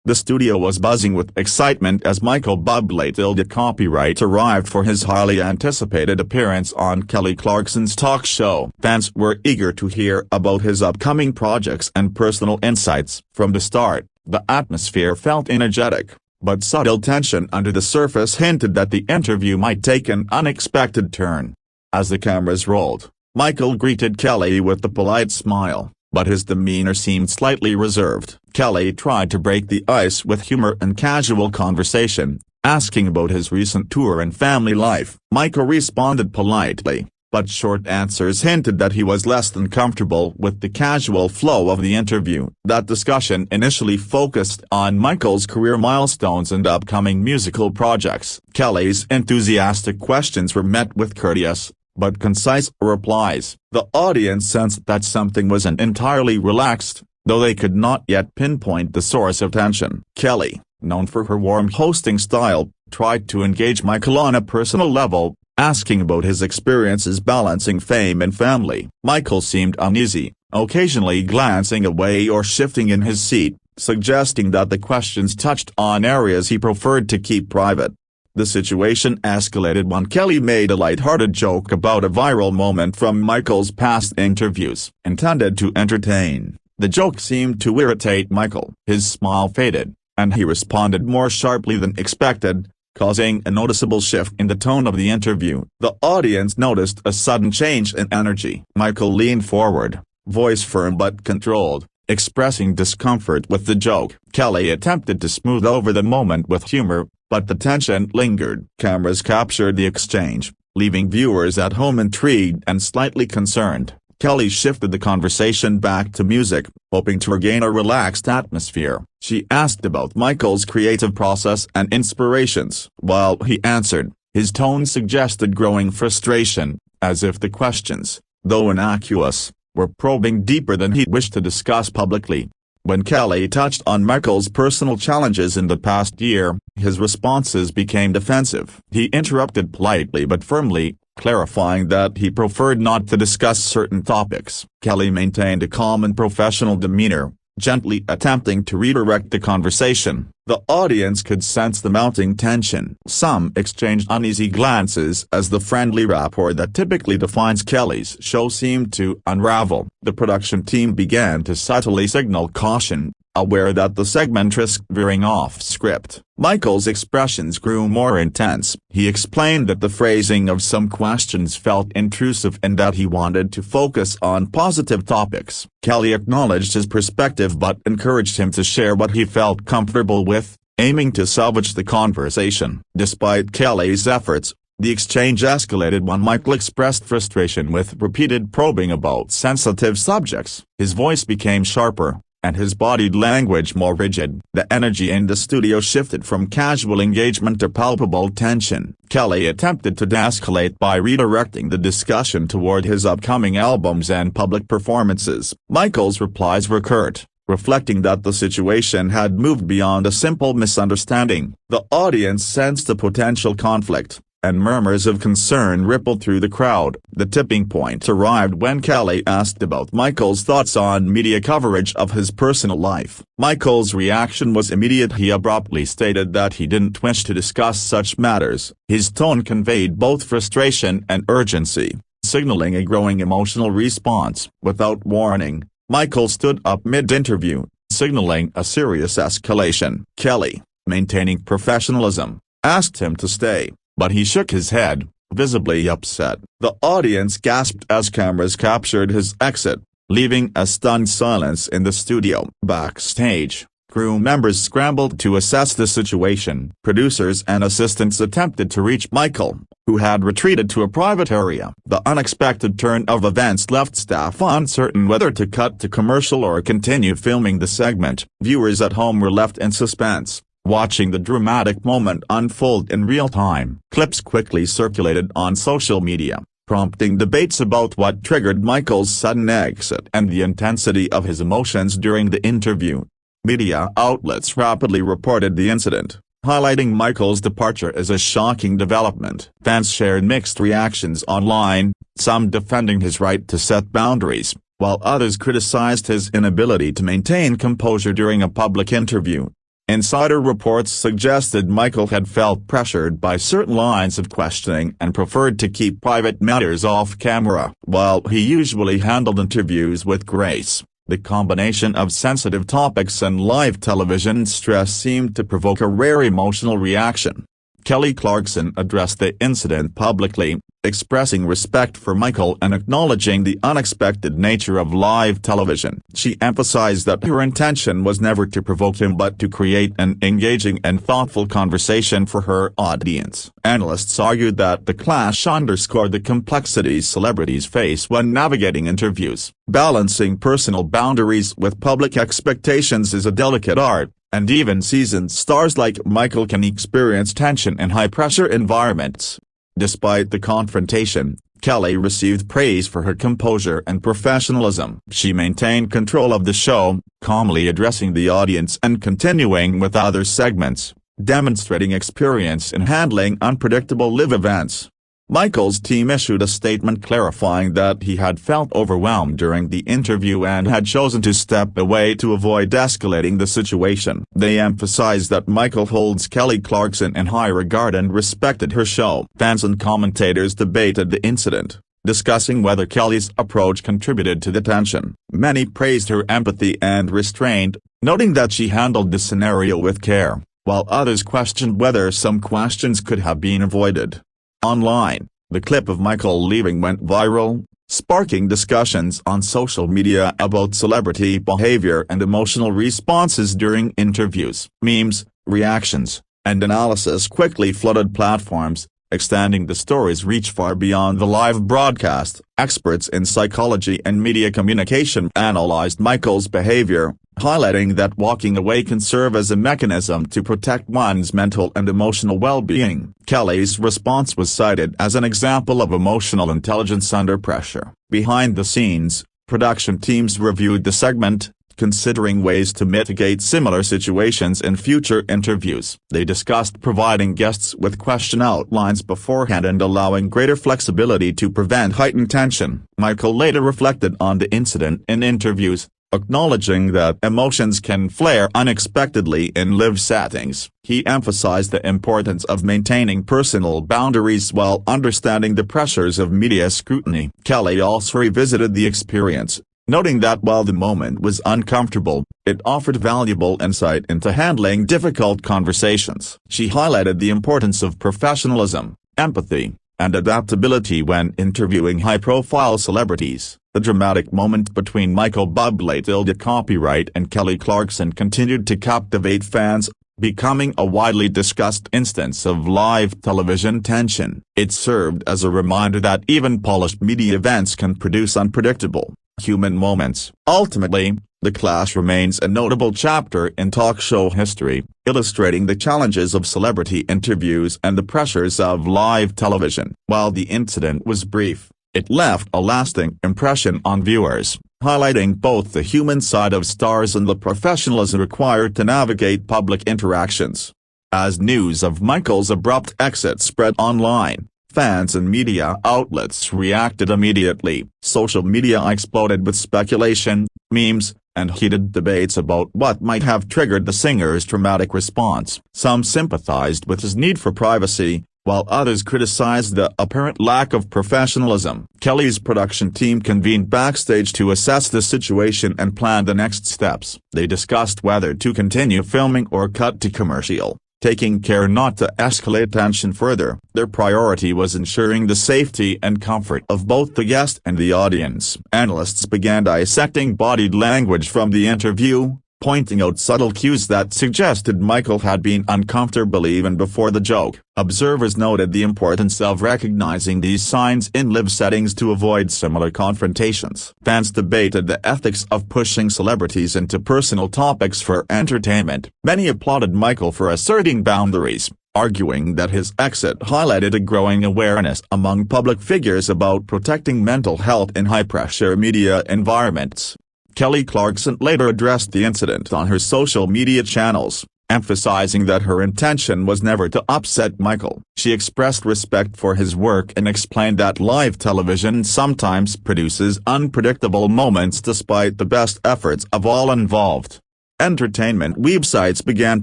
The studio was buzzing with excitement as Michael Bublé tilde copyright arrived for his highly anticipated appearance on Kelly Clarkson's talk show. Fans were eager to hear about his upcoming projects and personal insights. From the start, the atmosphere felt energetic, but subtle tension under the surface hinted that the interview might take an unexpected turn. As the cameras rolled, Michael greeted Kelly with a polite smile, but his demeanor seemed slightly reserved. Kelly tried to break the ice with humor and casual conversation, asking about his recent tour and family life. Michael responded politely, but short answers hinted that he was less than comfortable with the casual flow of the interview. That discussion initially focused on Michael's career milestones and upcoming musical projects. Kelly's enthusiastic questions were met with courteous, but concise replies. The audience sensed that something wasn't entirely relaxed, though they could not yet pinpoint the source of tension. Kelly, known for her warm hosting style, tried to engage Michael on a personal level, asking about his experiences balancing fame and family. Michael seemed uneasy, occasionally glancing away or shifting in his seat, suggesting that the questions touched on areas he preferred to keep private. The situation escalated when Kelly made a light-hearted joke about a viral moment from Michael's past interviews. Intended to entertain, the joke seemed to irritate Michael. His smile faded, and he responded more sharply than expected, causing a noticeable shift in the tone of the interview. The audience noticed a sudden change in energy. Michael leaned forward, voice firm but controlled, expressing discomfort with the joke. Kelly attempted to smooth over the moment with humor, but the tension lingered. Cameras captured the exchange, leaving viewers at home intrigued and slightly concerned. Kelly shifted the conversation back to music, hoping to regain a relaxed atmosphere. She asked about Michael's creative process and inspirations. While he answered, his tone suggested growing frustration, as if the questions, though innocuous, were probing deeper than he wished to discuss publicly. When Kelly touched on Michael's personal challenges in the past year, his responses became defensive. He interrupted politely but firmly, clarifying that he preferred not to discuss certain topics. Kelly maintained a calm and professional demeanor, gently attempting to redirect the conversation. The audience could sense the mounting tension. Some exchanged uneasy glances as the friendly rapport that typically defines Kelly's show seemed to unravel. The production team began to subtly signal caution, aware that the segment risked veering off script. Michael's expressions grew more intense. He explained that the phrasing of some questions felt intrusive and that he wanted to focus on positive topics. Kelly acknowledged his perspective but encouraged him to share what he felt comfortable with, aiming to salvage the conversation. Despite Kelly's efforts, the exchange escalated when Michael expressed frustration with repeated probing about sensitive subjects. His voice became sharper, and his body language more rigid. The energy in the studio shifted from casual engagement to palpable tension. Kelly attempted to de-escalate by redirecting the discussion toward his upcoming albums and public performances. Michael's replies were curt, reflecting that the situation had moved beyond a simple misunderstanding. The audience sensed a potential conflict, and murmurs of concern rippled through the crowd. The tipping point arrived when Kelly asked about Michael's thoughts on media coverage of his personal life. Michael's reaction was immediate. He abruptly stated that he didn't wish to discuss such matters. His tone conveyed both frustration and urgency, signaling a growing emotional response. Without warning, Michael stood up mid-interview, signaling a serious escalation. Kelly, maintaining professionalism, asked him to stay, but he shook his head, visibly upset. The audience gasped as cameras captured his exit, leaving a stunned silence in the studio. Backstage, crew members scrambled to assess the situation. Producers and assistants attempted to reach Michael, who had retreated to a private area. The unexpected turn of events left staff uncertain whether to cut to commercial or continue filming the segment. Viewers at home were left in suspense, watching the dramatic moment unfold in real time. Clips quickly circulated on social media, prompting debates about what triggered Michael's sudden exit and the intensity of his emotions during the interview. Media outlets rapidly reported the incident, highlighting Michael's departure as a shocking development. Fans shared mixed reactions online, some defending his right to set boundaries, while others criticized his inability to maintain composure during a public interview. Insider reports suggested Michael had felt pressured by certain lines of questioning and preferred to keep private matters off camera. While he usually handled interviews with grace, the combination of sensitive topics and live television stress seemed to provoke a rare emotional reaction. Kelly Clarkson addressed the incident publicly, expressing respect for Michael and acknowledging the unexpected nature of live television. She emphasized that her intention was never to provoke him but to create an engaging and thoughtful conversation for her audience. Analysts argued that the clash underscored the complexities celebrities face when navigating interviews. Balancing personal boundaries with public expectations is a delicate art, and even seasoned stars like Michael can experience tension in high-pressure environments. Despite the confrontation, Kelly received praise for her composure and professionalism. She maintained control of the show, calmly addressing the audience and continuing with other segments, demonstrating experience in handling unpredictable live events. Michael's team issued a statement clarifying that he had felt overwhelmed during the interview and had chosen to step away to avoid escalating the situation. They emphasized that Michael holds Kelly Clarkson in high regard and respected her show. Fans and commentators debated the incident, discussing whether Kelly's approach contributed to the tension. Many praised her empathy and restraint, noting that she handled the scenario with care, while others questioned whether some questions could have been avoided. Online, the clip of Michael leaving went viral, sparking discussions on social media about celebrity behavior and emotional responses during interviews. Memes, reactions, and analysis quickly flooded platforms, extending the story's reach far beyond the live broadcast. Experts in psychology and media communication analyzed Michael's behavior, highlighting that walking away can serve as a mechanism to protect one's mental and emotional well-being. Kelly's response was cited as an example of emotional intelligence under pressure. Behind the scenes, production teams reviewed the segment, considering ways to mitigate similar situations in future interviews. They discussed providing guests with question outlines beforehand and allowing greater flexibility to prevent heightened tension. Michael later reflected on the incident in interviews, acknowledging that emotions can flare unexpectedly in live settings. He emphasized the importance of maintaining personal boundaries while understanding the pressures of media scrutiny. Kelly also revisited the experience, noting that while the moment was uncomfortable, it offered valuable insight into handling difficult conversations. She highlighted the importance of professionalism, empathy, and adaptability when interviewing high-profile celebrities. The dramatic moment between Michael Bublé copyright and Kelly Clarkson continued to captivate fans, becoming a widely discussed instance of live television tension. It served as a reminder that even polished media events can produce unpredictable, human moments. Ultimately, the clash remains a notable chapter in talk show history, illustrating the challenges of celebrity interviews and the pressures of live television. While the incident was brief, it left a lasting impression on viewers, highlighting both the human side of stars and the professionalism required to navigate public interactions. As news of Michael's abrupt exit spread online, fans and media outlets reacted immediately. Social media exploded with speculation, memes, and heated debates about what might have triggered the singer's dramatic response. Some sympathized with his need for privacy, while others criticized the apparent lack of professionalism. Kelly's production team convened Backstage to assess the situation and plan the next steps. They discussed whether to continue filming or cut to commercial, taking care not to escalate tension further. Their priority was ensuring the safety and comfort of both the guest and the audience. Analysts began dissecting body language from the interview, pointing out subtle cues that suggested Michael had been uncomfortable even before the joke. Observers noted the importance of recognizing these signs in live settings to avoid similar confrontations. Fans debated the ethics of pushing celebrities into personal topics for entertainment. Many applauded Michael for asserting boundaries, arguing that his exit highlighted a growing awareness among public figures about protecting mental health in high-pressure media environments. Kelly Clarkson later addressed the incident on her social media channels, emphasizing that her intention was never to upset Michael. She expressed respect for his work and explained that live television sometimes produces unpredictable moments despite the best efforts of all involved. Entertainment websites began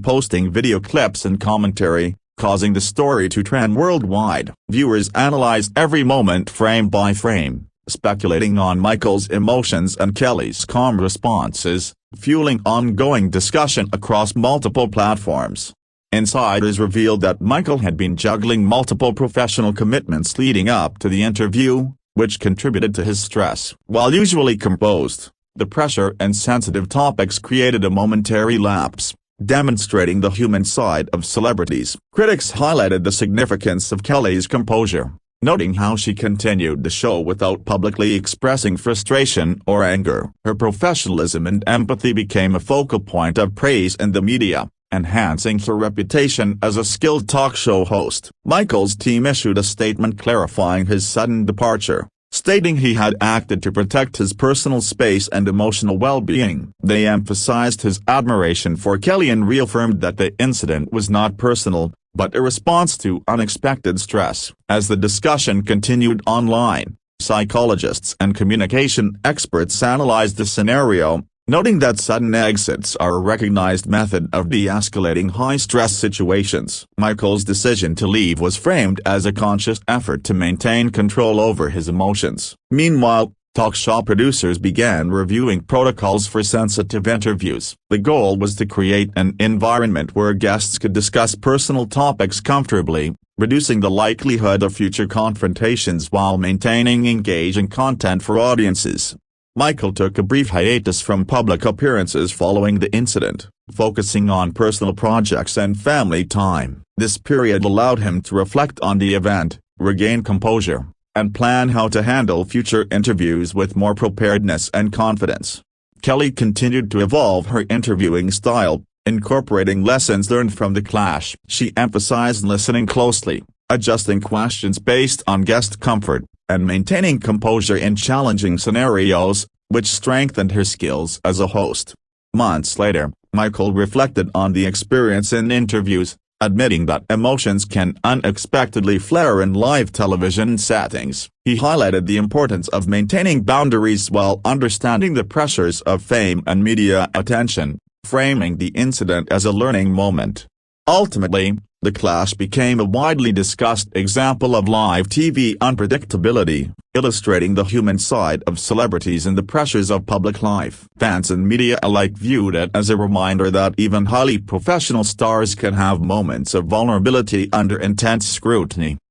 posting video clips and commentary, causing the story to trend worldwide. Viewers analyzed every moment frame by frame, speculating on Michael's emotions and Kelly's calm responses, fueling ongoing discussion across multiple platforms. Insiders revealed that Michael had been juggling multiple professional commitments leading up to the interview, which contributed to his stress. While usually composed, the pressure and sensitive topics created a momentary lapse, demonstrating the human side of celebrities. Critics highlighted the significance of Kelly's composure, noting how she continued the show without publicly expressing frustration or anger. Her professionalism and empathy became a focal point of praise in the media, enhancing her reputation as a skilled talk show host. Michael's team issued a statement clarifying his sudden departure, stating he had acted to protect his personal space and emotional well-being. They emphasized his admiration for Kelly and reaffirmed that the incident was not personal, but a response to unexpected stress. As the discussion continued online, psychologists and communication experts analyzed the scenario, noting that sudden exits are a recognized method of de-escalating high-stress situations. Michael's decision to leave was framed as a conscious effort to maintain control over his emotions. Meanwhile, talk show producers began reviewing protocols for sensitive interviews. The goal was to create an environment where guests could discuss personal topics comfortably, reducing the likelihood of future confrontations while maintaining engaging content for audiences. Michael took a brief hiatus from public appearances following the incident, focusing on personal projects and family time. This period allowed him to reflect on the event, regain composure, and plan how to handle future interviews with more preparedness and confidence. Kelly continued to evolve her interviewing style, incorporating lessons learned from the clash. She emphasized listening closely, adjusting questions based on guest comfort, and maintaining composure in challenging scenarios, which strengthened her skills as a host. Months later, Michael reflected on the experience in interviews, admitting that emotions can unexpectedly flare in live television settings. He highlighted the importance of maintaining boundaries while understanding the pressures of fame and media attention, framing the incident as a learning moment. Ultimately, the clash became a widely discussed example of live TV unpredictability, illustrating the human side of celebrities and the pressures of public life. Fans and media alike viewed it as a reminder that even highly professional stars can have moments of vulnerability under intense scrutiny.